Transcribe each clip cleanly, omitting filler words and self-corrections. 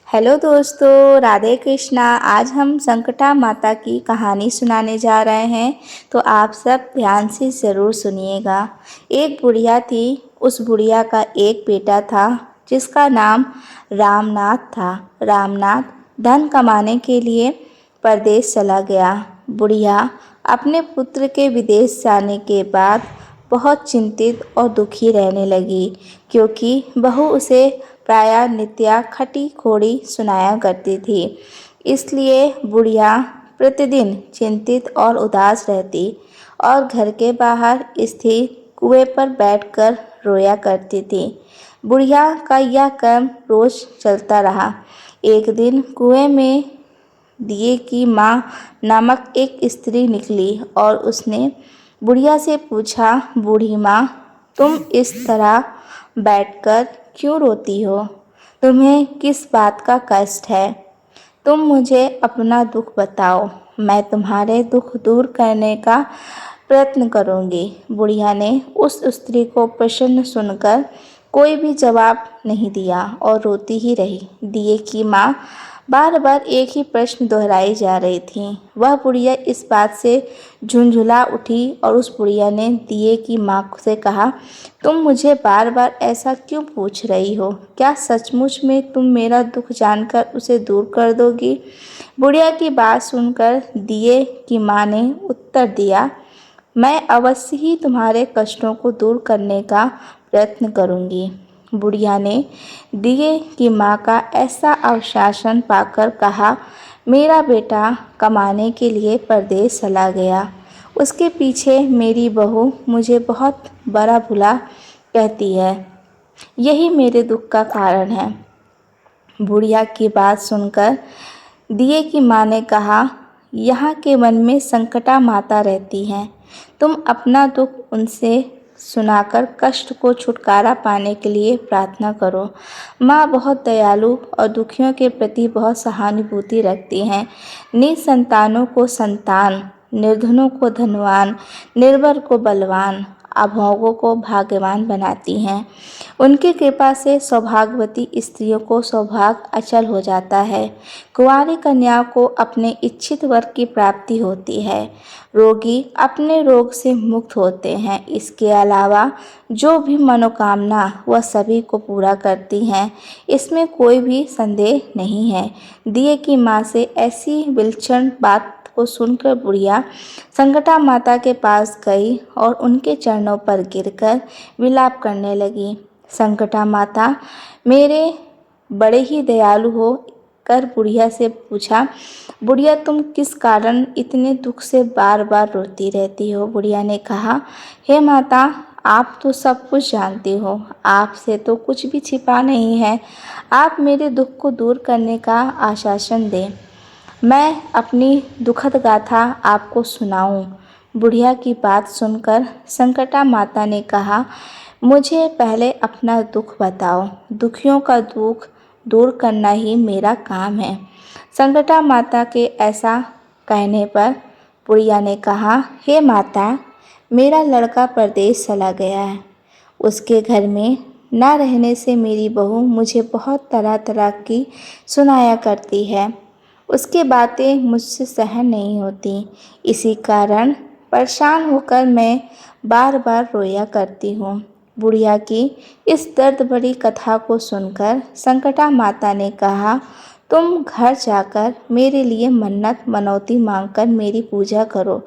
Hello दोस्तों, राधे कृष्णा। आज हम संकटा माता की कहानी सुनाने जा रहे हैं, तो आप सब ध्यान से ज़रूर सुनिएगा। एक बुढ़िया थी। उस बुढ़िया का एक बेटा था जिसका नाम रामनाथ था। रामनाथ धन कमाने के लिए परदेश चला गया। बुढ़िया अपने पुत्र के विदेश जाने के बाद बहुत चिंतित और दुखी रहने लगी, क्योंकि बहू उसे प्रायः नित्या खटी खोड़ी सुनाया करती थी। इसलिए बुढ़िया प्रतिदिन चिंतित और उदास रहती और घर के बाहर स्थित कुएं पर बैठकर रोया करती थी। बुढ़िया का यह क्रम रोज चलता रहा। एक दिन कुएं में दिए की माँ नामक एक स्त्री निकली और उसने बुढ़िया से पूछा, बूढ़ी माँ, तुम इस तरह बैठकर क्यों रोती हो? तुम्हें किस बात का कष्ट है? तुम मुझे अपना दुख बताओ, मैं तुम्हारे दुख दूर करने का प्रयत्न करूंगी। बुढ़िया ने उस स्त्री को प्रश्न सुनकर कोई भी जवाब नहीं दिया और रोती ही रही। दिए की माँ बार बार एक ही प्रश्न दोहराई जा रही थी। वह बुढ़िया इस बात से झुंझुला उठी और उस बुढ़िया ने दिए की माँ से कहा, तुम मुझे बार बार ऐसा क्यों पूछ रही हो? क्या सचमुच में तुम मेरा दुख जानकर उसे दूर कर दोगी? बुढ़िया की बात सुनकर दिए की माँ ने उत्तर दिया, मैं अवश्य ही तुम्हारे कष्टों को दूर करने का प्रयत्न करूंगी। बुढ़िया ने दिए की माँ का ऐसा आश्वासन पाकर कहा, मेरा बेटा कमाने के लिए परदेश चला गया। उसके पीछे मेरी बहू मुझे बहुत बड़ा भुला कहती है। यही मेरे दुख का कारण है। बुढ़िया की बात सुनकर दिए की माँ ने कहा, यहाँ के वन में संकटा माता रहती हैं। तुम अपना दुख उनसे सुनाकर कष्ट को छुटकारा पाने के लिए प्रार्थना करो। माँ बहुत दयालु और दुखियों के प्रति बहुत सहानुभूति रखती हैं। निसंतानों को संतान, निर्धनों को धनवान, निर्बल को बलवान, अभागों को भाग्यवान बनाती हैं। उनकी कृपा से सौभाग्यवती स्त्रियों को सौभाग्य अचल हो जाता है। कुंवारी कन्याओं को अपने इच्छित वर की प्राप्ति होती है। रोगी अपने रोग से मुक्त होते हैं। इसके अलावा जो भी मनोकामना वह सभी को पूरा करती हैं, इसमें कोई भी संदेह नहीं है। दिए की माँ से ऐसी विलक्षण बात को सुनकर बुढ़िया संकटा माता के पास गई और उनके चरणों पर गिरकर विलाप करने लगी। संकटा माता, मेरे बड़े ही दयालु हो कर बुढ़िया से पूछा, बुढ़िया तुम किस कारण इतने दुख से बार बार रोती रहती हो? बुढ़िया ने कहा, हे माता, आप तो सब कुछ जानती हो, आपसे तो कुछ भी छिपा नहीं है। आप मेरे दुख को दूर करने का आश्वासन दें, मैं अपनी दुखद गाथा आपको सुनाऊं। बुढ़िया की बात सुनकर संकटा माता ने कहा, मुझे पहले अपना दुख बताओ। दुखियों का दुख दूर करना ही मेरा काम है। संकटा माता के ऐसा कहने पर बुढ़िया ने कहा, हे माता, मेरा लड़का परदेश चला गया है। उसके घर में न रहने से मेरी बहू मुझे बहुत तरह तरह की सुनाया करती है। उसकी बातें मुझसे सहन नहीं होती। इसी कारण परेशान होकर मैं बार बार रोया करती हूँ। बुढ़िया की इस दर्द भरी कथा को सुनकर संकटा माता ने कहा, तुम घर जाकर मेरे लिए मन्नत मनौती मांगकर मेरी पूजा करो।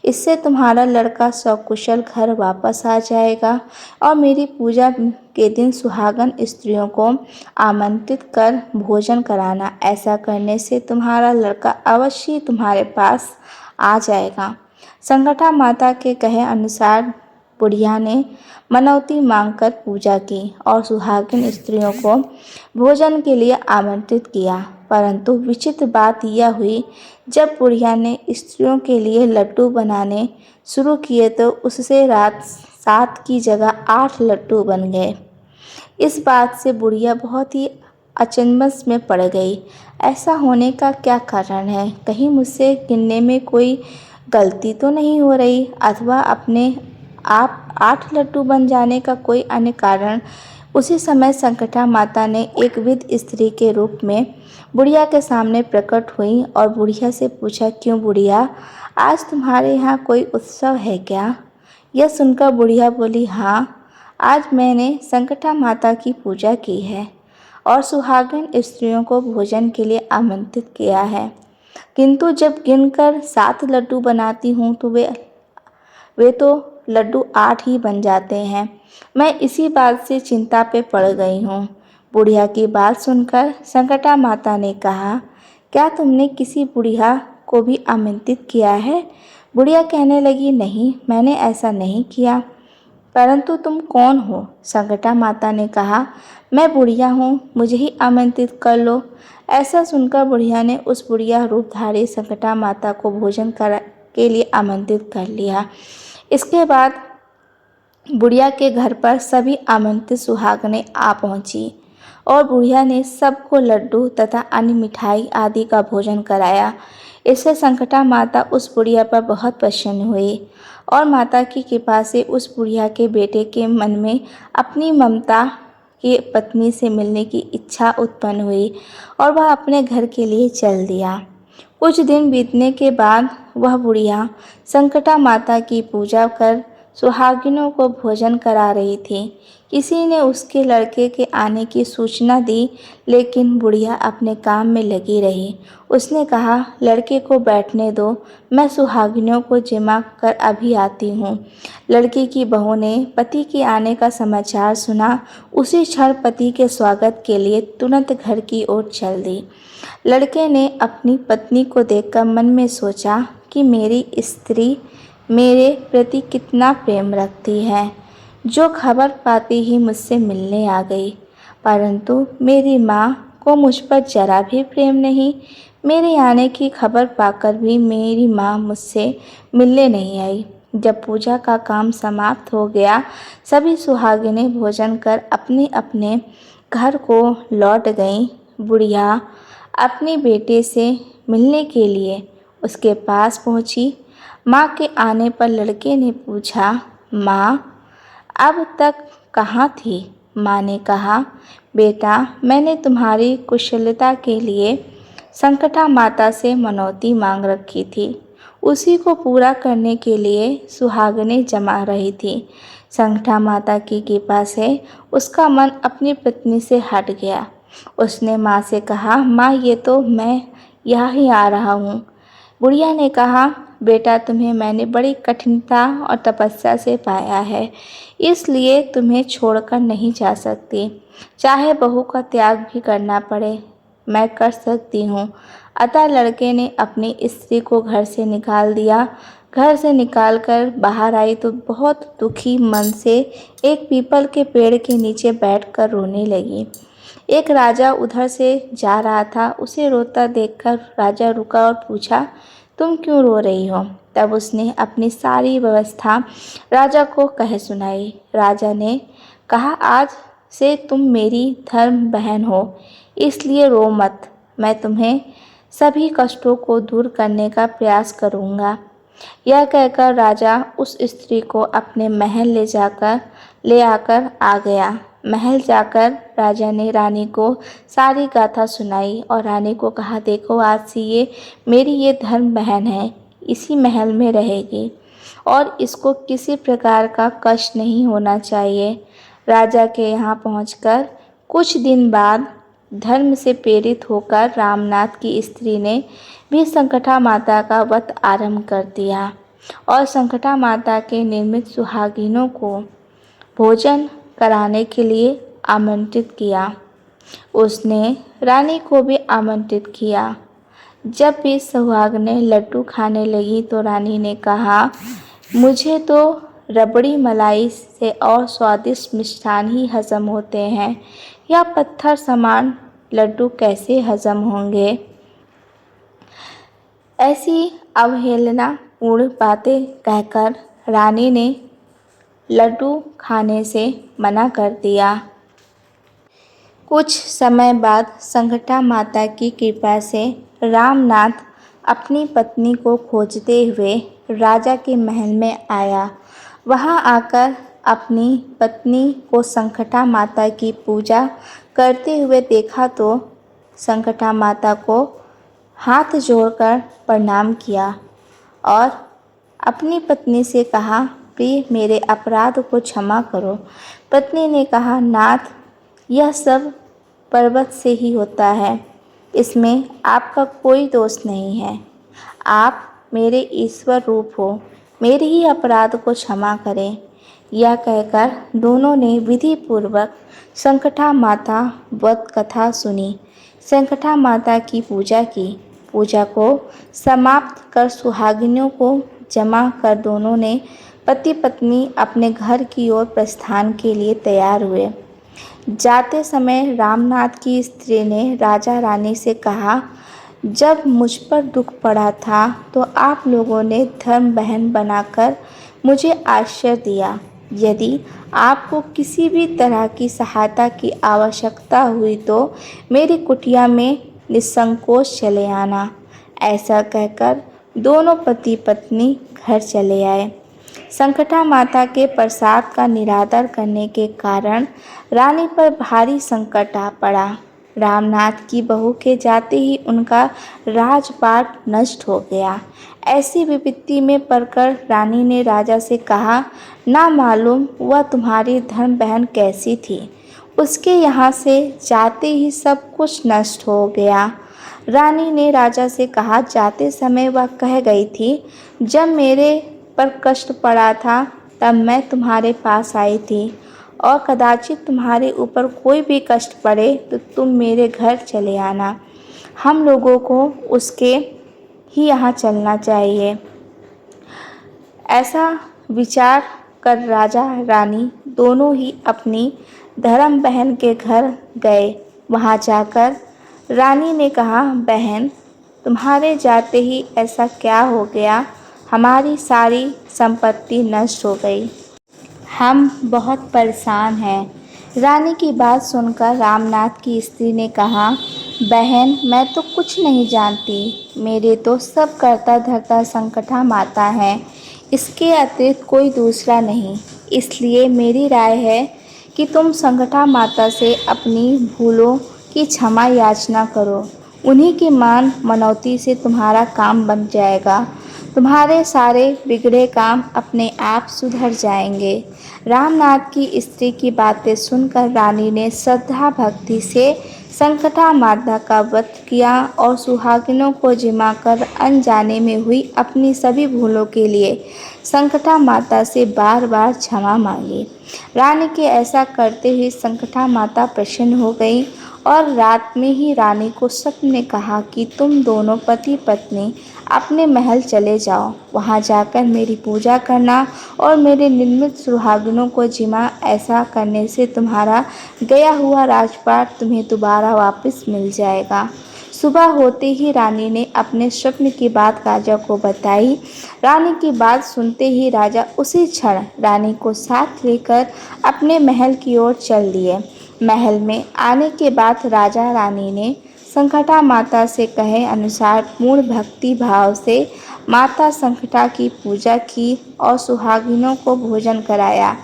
इससे तुम्हारा लड़का सकुशल घर वापस आ जाएगा और मेरी पूजा के दिन सुहागन स्त्रियों को आमंत्रित कर भोजन कराना। ऐसा करने से तुम्हारा लड़का अवश्य तुम्हारे पास आ जाएगा। संकटा माता के कहे अनुसार बुढ़िया ने मनौती मांगकर पूजा की और सुहागिन स्त्रियों को भोजन के लिए आमंत्रित किया। परंतु विचित्र बात यह हुई, जब बुढ़िया ने स्त्रियों के लिए लड्डू बनाने शुरू किए तो उससे रात 7 की जगह 8 लड्डू बन गए। इस बात से बुढ़िया बहुत ही अचंभन में पड़ गई। ऐसा होने का क्या कारण है? कहीं मुझसे गिनने में कोई गलती तो नहीं हो रही, अथवा अपने आप 8 लड्डू बन जाने का कोई अन्य कारण उसी समय संकटा माता ने एक वृद्ध स्त्री के रूप में बुढ़िया के सामने प्रकट हुई और बुढ़िया से पूछा, क्यों बुढ़िया, आज तुम्हारे यहाँ कोई उत्सव है क्या? यह सुनकर बुढ़िया बोली, हाँ, आज मैंने संकटा माता की पूजा की है और सुहागिन स्त्रियों को भोजन के लिए आमंत्रित किया है, किंतु जब गिनकर 7 लड्डू बनाती हूँ तो वे तो लड्डू 8 ही बन जाते हैं। मैं इसी बात से चिंता पे पड़ गई हूँ। बुढ़िया की बात सुनकर संकटा माता ने कहा, क्या तुमने किसी बुढ़िया को भी आमंत्रित किया है? बुढ़िया कहने लगी, नहीं, मैंने ऐसा नहीं किया। परंतु तुम कौन हो? संकटा माता ने कहा, मैं बुढ़िया हूँ, मुझे ही आमंत्रित कर लो। ऐसा सुनकर बुढ़िया ने उस बुढ़िया रूपधारी संकटा माता को भोजन के लिए आमंत्रित कर लिया। इसके बाद बुढ़िया के घर पर सभी आमंत्रित सुहागनें आ पहुंची और बुढ़िया ने सबको लड्डू तथा अन्य मिठाई आदि का भोजन कराया। इससे संकटा माता उस बुढ़िया पर बहुत प्रसन्न हुई और माता की कृपा से उस बुढ़िया के बेटे के मन में अपनी ममता की पत्नी से मिलने की इच्छा उत्पन्न हुई और वह अपने घर के लिए चल दिया। कुछ दिन बीतने के बाद वह बुढ़िया संकटा माता की पूजा कर सुहागिनों को भोजन करा रही थी। किसी ने उसके लड़के के आने की सूचना दी, लेकिन बुढ़िया अपने काम में लगी रही। उसने कहा, लड़के को बैठने दो, मैं सुहागिनों को जमा कर अभी आती हूँ। लड़की की बहू ने पति के आने का समाचार सुना। उसी क्षण पति के स्वागत के लिए तुरंत घर की ओर चल दी। लड़के ने अपनी पत्नी को देखकर मन में सोचा कि मेरी स्त्री मेरे प्रति कितना प्रेम रखती है, जो खबर पाती ही मुझसे मिलने आ गई। परंतु मेरी माँ को मुझ पर जरा भी प्रेम नहीं। मेरे आने की खबर पाकर भी मेरी माँ मुझसे मिलने नहीं आई। जब पूजा का काम समाप्त हो गया, सभी सुहागिनें भोजन कर अपने अपने घर को लौट गईं। बुढ़िया अपने बेटे से मिलने के लिए उसके पास पहुंची। माँ के आने पर लड़के ने पूछा, माँ, अब तक कहाँ थी? माँ ने कहा, बेटा, मैंने तुम्हारी कुशलता के लिए संकटा माता से मनौती मांग रखी थी। उसी को पूरा करने के लिए सुहागिनें जमा रही थी। संकटा माता की कृपा से उसका मन अपनी पत्नी से हट गया। उसने माँ से कहा, माँ, ये तो मैं यहाँ ही आ रहा हूँ। बुढ़िया ने कहा, बेटा, तुम्हें मैंने बड़ी कठिनता और तपस्या से पाया है, इसलिए तुम्हें छोड़कर नहीं जा सकती। चाहे बहू का त्याग भी करना पड़े, मैं कर सकती हूँ। अतः लड़के ने अपनी स्त्री को घर से निकाल दिया। घर से निकालकर बाहर आई तो बहुत दुखी मन से एक पीपल के पेड़ के नीचे बैठकर रोने लगी। एक राजा उधर से जा रहा था। उसे रोता देखकर राजा रुका और पूछा, तुम क्यों रो रही हो? तब उसने अपनी सारी व्यवस्था राजा को कह सुनाई। राजा ने कहा, आज से तुम मेरी धर्म बहन हो, इसलिए रो मत। मैं तुम्हें सभी कष्टों को दूर करने का प्रयास करूँगा। यह कहकर राजा उस स्त्री को अपने महल ले आकर आ गया। महल जाकर राजा ने रानी को सारी गाथा सुनाई और रानी को कहा, देखो, आज से ये धर्म बहन है, इसी महल में रहेगी और इसको किसी प्रकार का कष्ट नहीं होना चाहिए। राजा के यहाँ पहुँचकर कुछ दिन बाद धर्म से प्रेरित होकर रामनाथ की स्त्री ने भी संकटा माता का व्रत आरंभ कर दिया और संकटा माता के निर्मित सुहागिनों को भोजन कराने के लिए आमंत्रित किया। उसने रानी को भी आमंत्रित किया। जब भी सुहागिनें लड्डू खाने लगी तो रानी ने कहा, मुझे तो रबड़ी मलाई से और स्वादिष्ट मिष्ठान ही हजम होते हैं, या पत्थर समान लड्डू कैसे हजम होंगे? ऐसी अवहेलनापूर्ण बातें कहकर रानी ने लड्डू खाने से मना कर दिया। कुछ समय बाद संकटा माता की कृपा से रामनाथ अपनी पत्नी को खोजते हुए राजा के महल में आया। वहां आकर अपनी पत्नी को संकटा माता की पूजा करते हुए देखा तो संकटा माता को हाथ जोड़कर प्रणाम किया और अपनी पत्नी से कहा, प्रिय मेरे अपराध को क्षमा करो। पत्नी ने कहा, नाथ यह सब पर्वत से ही होता है, इसमें आपका कोई दोष नहीं है। आप मेरे ईश्वर रूप हो, मेरे ही अपराध को क्षमा करें। यह कहकर दोनों ने विधि पूर्वक संकटा माता व्रत कथा सुनी, संकटा माता की पूजा की। पूजा को समाप्त कर सुहागिनों को जमा कर दोनों ने पति पत्नी अपने घर की ओर प्रस्थान के लिए तैयार हुए। जाते समय रामनाथ की स्त्री ने राजा रानी से कहा, जब मुझ पर दुख पड़ा था तो आप लोगों ने धर्म बहन बनाकर मुझे आश्रय दिया। यदि आपको किसी भी तरह की सहायता की आवश्यकता हुई तो मेरी कुटिया में निसंकोच चले आना। ऐसा कहकर दोनों पति पत्नी घर चले आए। संकटा माता के प्रसाद का निरादर करने के कारण रानी पर भारी संकट आ पड़ा। रामनाथ की बहू के जाते ही उनका राजपाट नष्ट हो गया। ऐसी विपत्ति में पड़कर रानी ने राजा से कहा, ना मालूम वह तुम्हारी धर्म बहन कैसी थी, उसके यहाँ से जाते ही सब कुछ नष्ट हो गया। रानी ने राजा से कहा, जाते समय वह कह गई थी, जब मेरे पर कष्ट पड़ा था तब मैं तुम्हारे पास आई थी और कदाचित तुम्हारे ऊपर कोई भी कष्ट पड़े तो तुम मेरे घर चले आना। हम लोगों को उसके ही यहाँ चलना चाहिए। ऐसा विचार कर राजा रानी दोनों ही अपनी धर्म बहन के घर गए। वहाँ जाकर रानी ने कहा, बहन तुम्हारे जाते ही ऐसा क्या हो गया, हमारी सारी संपत्ति नष्ट हो गई, हम बहुत परेशान हैं। रानी की बात सुनकर रामनाथ की स्त्री ने कहा, बहन मैं तो कुछ नहीं जानती, मेरे तो सब करता धरता संकटा माता है, इसके अतिरिक्त कोई दूसरा नहीं। इसलिए मेरी राय है कि तुम संकटा माता से अपनी भूलों की क्षमा याचना करो। उन्हीं की मान मनौती से तुम्हारा काम बन जाएगा, तुम्हारे सारे बिगड़े काम अपने आप सुधर जाएंगे। रामनाथ की स्त्री की बातें सुनकर रानी ने श्रद्धा भक्ति से संकटा माता का व्रत किया और सुहागिनों को जिमा कर अनजाने में हुई अपनी सभी भूलों के लिए संकटा माता से बार बार क्षमा मांगी। रानी के ऐसा करते ही संकटा माता प्रसन्न हो गई और रात में ही रानी को स्वप्न में कहा कि तुम दोनों पति पत्नी अपने महल चले जाओ, वहाँ जाकर मेरी पूजा करना और मेरे निर्मित सुहागिनों को जिमा। ऐसा करने से तुम्हारा गया हुआ राजपाट तुम्हें दोबारा वापस मिल जाएगा। सुबह होते ही रानी ने अपने स्वप्न की बात राजा को बताई। रानी की बात सुनते ही राजा उसी क्षण रानी को साथ लेकर अपने महल की ओर चल दिए। महल में आने के बाद राजा रानी ने संकटा माता से कहे अनुसार पूर्ण भक्ति भाव से माता संकटा की पूजा की और सुहागिनों को भोजन कराया।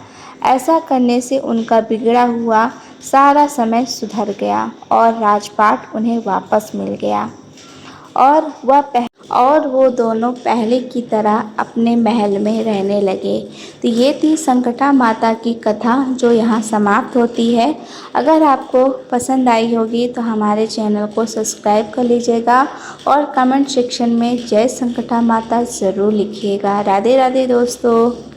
ऐसा करने से उनका बिगड़ा हुआ सारा समय सुधर गया और राजपाट उन्हें वापस मिल गया और वो दोनों पहले की तरह अपने महल में रहने लगे। तो ये थी संकटा माता की कथा जो यहाँ समाप्त होती है। अगर आपको पसंद आई होगी तो हमारे चैनल को सब्सक्राइब कर लीजिएगा और कमेंट सेक्शन में जय संकटा माता ज़रूर लिखिएगा। राधे राधे दोस्तों।